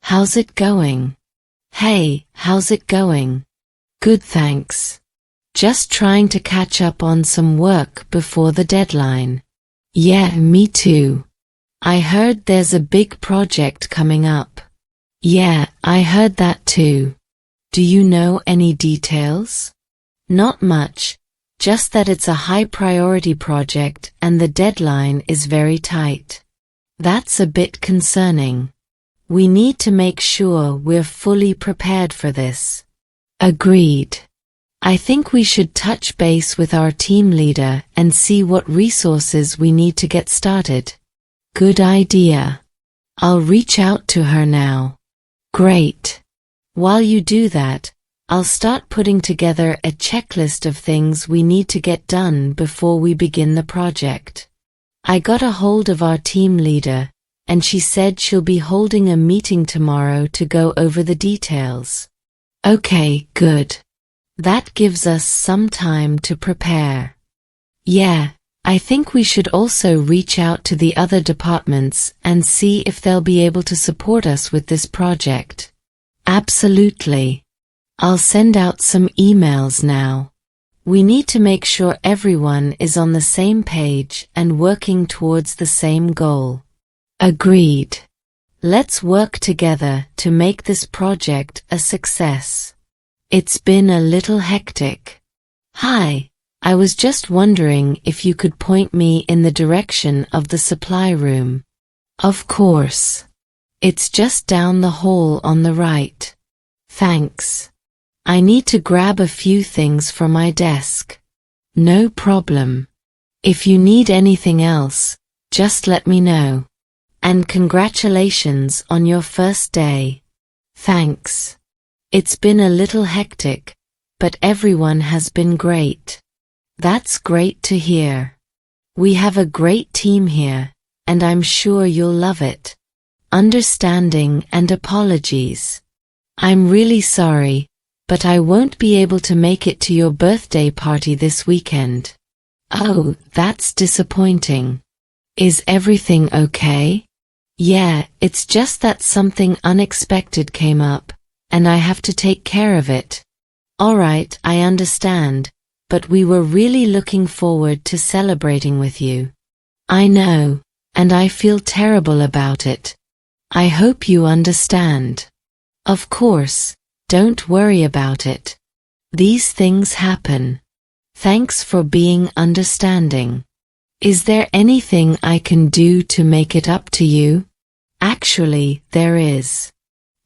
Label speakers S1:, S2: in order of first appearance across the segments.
S1: How's it going? Hey, how's it going? Good, thanks. Just trying to catch up on some work before the deadline. Yeah, me too. I heard there's a big project coming up. Yeah, I heard that too. Do you know any details? Not much, just that it's a high-priority project and the deadline is very tight. That's a bit concerning. We need to make sure we're fully prepared for this. Agreed. I think we should touch base with our team leader and see what resources we need to get started. Good idea. I'll reach out to her now. Great. While you do that, I'll start putting together a checklist of things we need to get done before we begin the project. I got a hold of our team leader, and she said she'll be holding a meeting tomorrow to go over the details. Okay, good. That gives us some time to prepare. Yeah, I think we should also reach out to the other departments and see if they'll be able to support us with this project. Absolutely. I'll send out some emails now. We need to make sure everyone is on the same page and working towards the same goal. Agreed. Let's work together to make this project a success. It's been a little hectic. Hi, I was just wondering if you could point me in the direction of the supply room. Of course. It's just down the hall on the right. Thanks. I need to grab a few things from my desk. No problem. If you need anything else, just let me know. And congratulations on your first day. Thanks. It's been a little hectic, but everyone has been great. That's great to hear. We have a great team here, and I'm sure you'll love it. Understanding and apologies. I'm really sorry, but I won't be able to make it to your birthday party this weekend. Oh, that's disappointing. Is everything okay? Yeah, it's just that something unexpected came up, and I have to take care of it. Alright, I understand, but we were really looking forward to celebrating with you. I know, and I feel terrible about it. I hope you understand. Of course, don't worry about it. These things happen. Thanks for being understanding. Is there anything I can do to make it up to you? Actually, there is.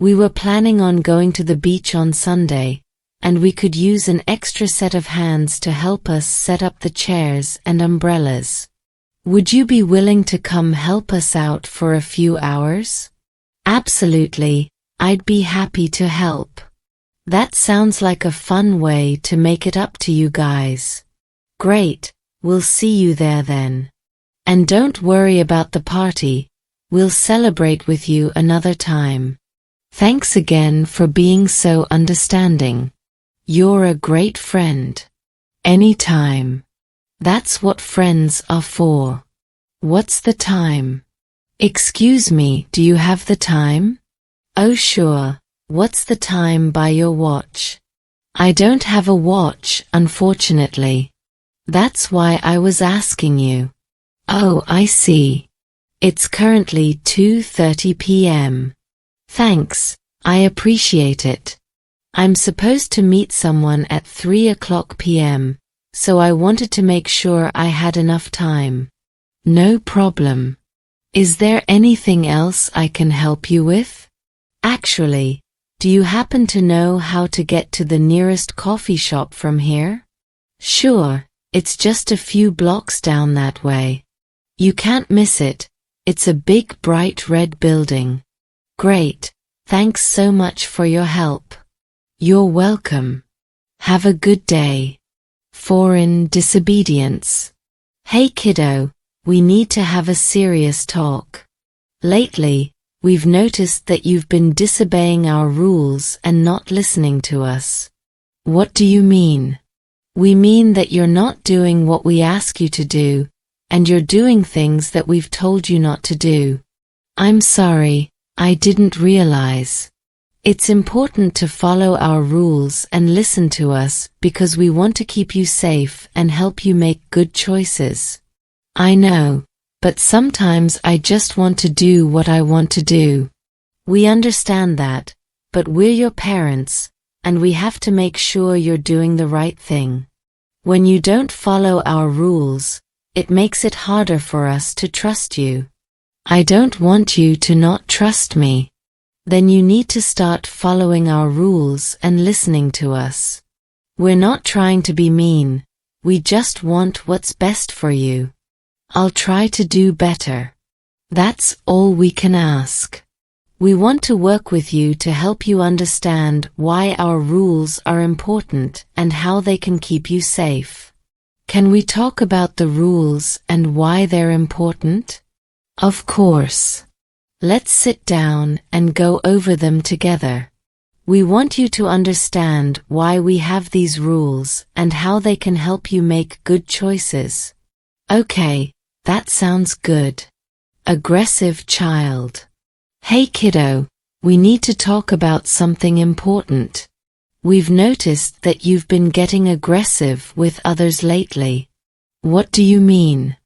S1: We were planning on going to the beach on Sunday, and we could use an extra set of hands to help us set up the chairs and umbrellas. Would you be willing to come help us out for a few hours? Absolutely, I'd be happy to help. That sounds like a fun way to make it up to you guys. Great, we'll see you there then. And don't worry about the party, we'll celebrate with you another time. Thanks again for being so understanding. You're a great friend. Anytime. That's what friends are for. What's the time? Excuse me, do you have the time? Oh sure, what's the time by your watch? I don't have a watch, unfortunately. That's why I was asking you. Oh, I see. It's currently 2:30 p.m. Thanks, I appreciate it. I'm supposed to meet someone at 3:00 p.m., so I wanted to make sure I had enough time. No problem. Is there anything else I can help you with? Actually, do you happen to know how to get to the nearest coffee shop from here? Sure, it's just a few blocks down that way. You can't miss it. It's a big bright red building. Great, thanks so much for your help. You're welcome. Have a good day. Foreign disobedience. Hey kiddo, we need to have a serious talk. Lately, we've noticed that you've been disobeying our rules and not listening to us. What do you mean? We mean that you're not doing what we ask you to do, and you're doing things that we've told you not to do. I'm sorry, I didn't realize. It's important to follow our rules and listen to us because we want to keep you safe and help you make good choices. I know, but sometimes I just want to do what I want to do. We understand that, but we're your parents, and we have to make sure you're doing the right thing. When you don't follow our rules, it makes it harder for us to trust you. I don't want you to not trust me. Then you need to start following our rules and listening to us. We're not trying to be mean, we just want what's best for you. I'll try to do better. That's all we can ask. We want to work with you to help you understand why our rules are important and how they can keep you safe. Can we talk about the rules and why they're important? Of course. Let's sit down and go over them together. We want you to understand why we have these rules and how they can help you make good choices. Okay, that sounds good. Aggressive child. Hey kiddo, we need to talk about something important. We've noticed that you've been getting aggressive with others lately. What do you mean?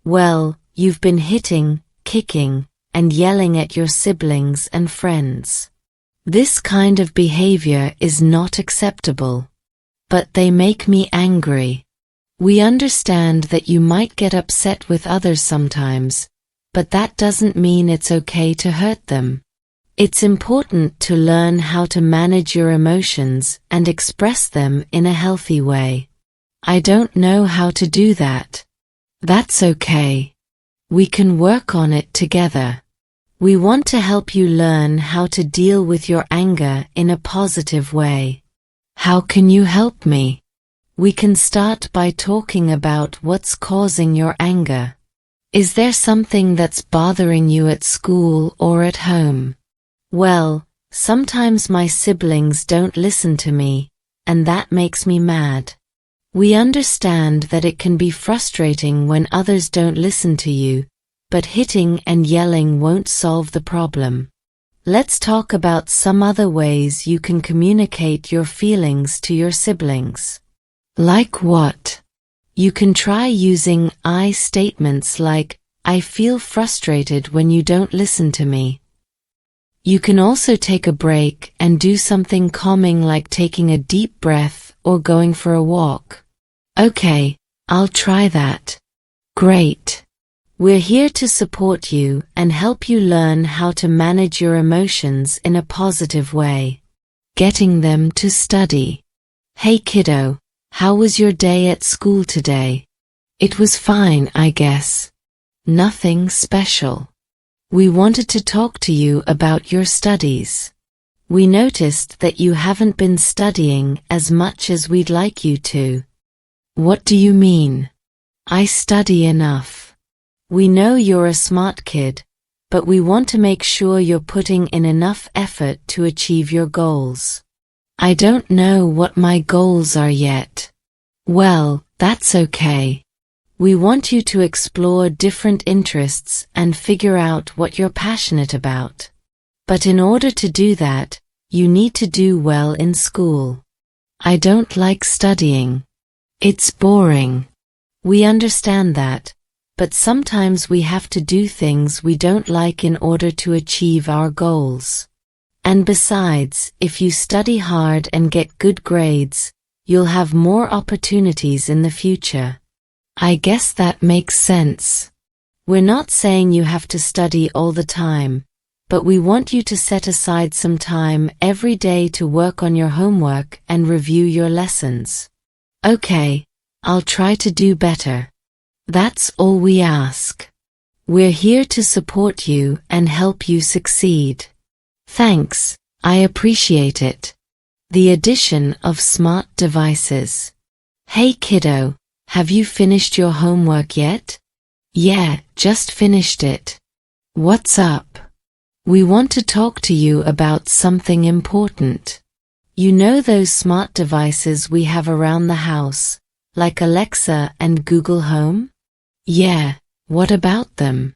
S1: Well, you've been hitting, kicking, and yelling at your siblings and friends. This kind of behavior is not acceptable. But they make me angry. We understand that you might get upset with others sometimes, but that doesn't mean it's okay to hurt them. It's important to learn how to manage your emotions and express them in a healthy way. I don't know how to do that. That's okay. We can work on it together. We want to help you learn how to deal with your anger in a positive way. How can you help me? We can start by talking about what's causing your anger. Is there something that's bothering you at school or at home? Well, sometimes my siblings don't listen to me, and that makes me mad. We understand that it can be frustrating when others don't listen to you, but hitting and yelling won't solve the problem. Let's talk about some other ways you can communicate your feelings to your siblings. Like what? You can try using I statements like, I feel frustrated when you don't listen to me. You can also take a break and do something calming like taking a deep breath or going for a walk. Okay, I'll try that. Great. We're here to support you and help you learn how to manage your emotions in a positive way. Getting them to study. Hey kiddo, how was your day at school today? It was fine, I guess. Nothing special. We wanted to talk to you about your studies. We noticed that you haven't been studying as much as we'd like you to. What do you mean? I study enough. We know you're a smart kid, but we want to make sure you're putting in enough effort to achieve your goals. I don't know what my goals are yet. Well, that's okay. We want you to explore different interests and figure out what you're passionate about. But in order to do that, you need to do well in school. I don't like studying. It's boring. We understand that, but sometimes we have to do things we don't like in order to achieve our goals. And besides, if you study hard and get good grades, you'll have more opportunities in the future. I guess that makes sense. We're not saying you have to study all the time, but we want you to set aside some time every day to work on your homework and review your lessons. Okay, I'll try to do better. That's all we ask. We're here to support you and help you succeed. Thanks, I appreciate it. The addition of smart devices. Hey kiddo, have you finished your homework yet? Yeah, just finished it. What's up? We want to talk to you about something important. You know those smart devices we have around the house, like Alexa and Google Home? Yeah, what about them?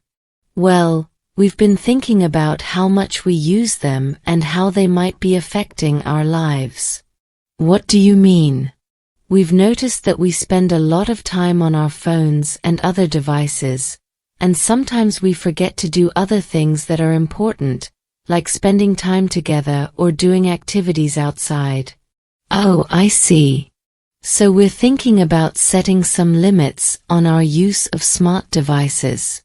S1: Well, We've been thinking about how much we use them and how they might be affecting our lives. What do you mean? We've noticed that we spend a lot of time on our phones and other devices, and sometimes we forget to do other things that are important, like spending time together or doing activities outside. Oh, I see. So we're thinking about setting some limits on our use of smart devices.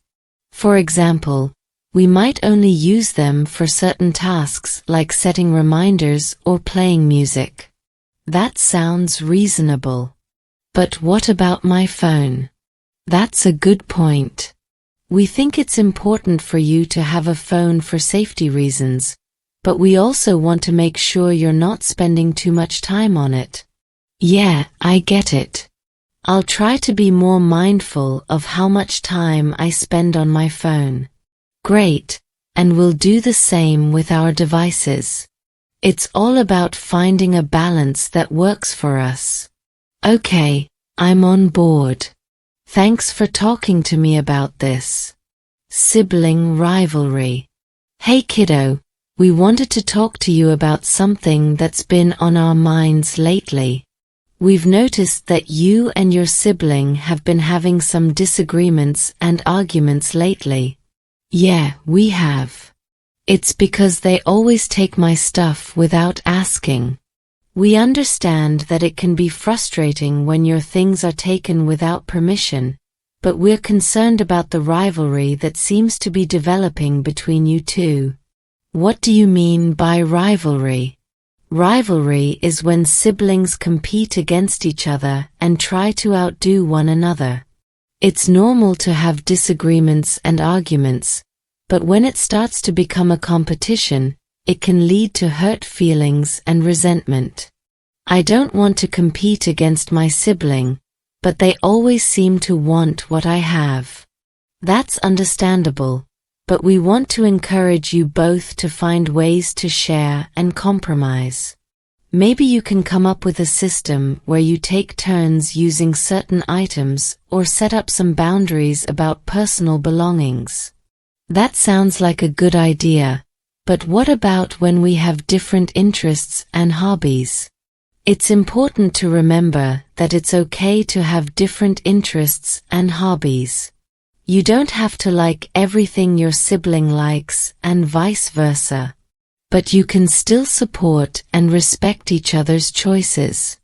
S1: For example, we might only use them for certain tasks like setting reminders or playing music. That sounds reasonable. But what about my phone? That's a good point. We think it's important for you to have a phone for safety reasons, but we also want to make sure you're not spending too much time on it. Yeah, I get it. I'll try to be more mindful of how much time I spend on my phone. Great, and we'll do the same with our devices. It's all about finding a balance that works for us. Okay, I'm on board. Thanks for talking to me about this. Sibling rivalry. Hey kiddo, we wanted to talk to you about something that's been on our minds lately. We've noticed that you and your sibling have been having some disagreements and arguments lately. Yeah, we have. It's because they always take my stuff without asking. We understand that it can be frustrating when your things are taken without permission, but we're concerned about the rivalry that seems to be developing between you two. What do you mean by rivalry? Rivalry is when siblings compete against each other and try to outdo one another. It's normal to have disagreements and arguments, but when it starts to become a competition, it can lead to hurt feelings and resentment. I don't want to compete against my sibling, but they always seem to want what I have. That's understandable, but we want to encourage you both to find ways to share and compromise. Maybe you can come up with a system where you take turns using certain items or set up some boundaries about personal belongings. That sounds like a good idea, but what about when we have different interests and hobbies? It's important to remember that it's okay to have different interests and hobbies. You don't have to like everything your sibling likes and vice versa. But you can still support and respect each other's choices.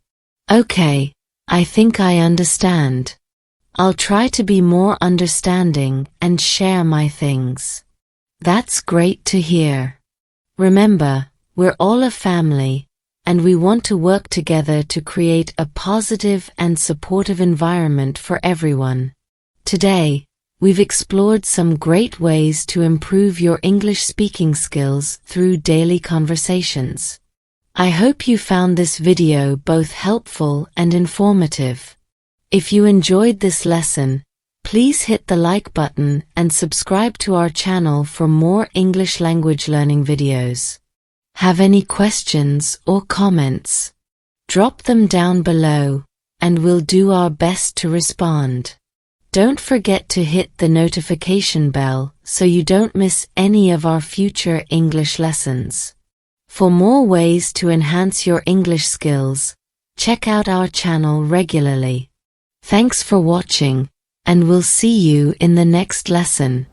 S1: Okay, I think I understand. I'll try to be more understanding and share my things. That's great to hear. Remember, we're all a family, and we want to work together to create a positive and supportive environment for everyone. Today, we've explored some great ways to improve your English speaking skills through daily conversations. I hope you found this video both helpful and informative. If you enjoyed this lesson, please hit the like button and subscribe to our channel for more English language learning videos. Have any questions or comments? Drop them down below, and we'll do our best to respond. Don't forget to hit the notification bell so you don't miss any of our future English lessons. For more ways to enhance your English skills, check out our channel regularly. Thanks for watching, and we'll see you in the next lesson.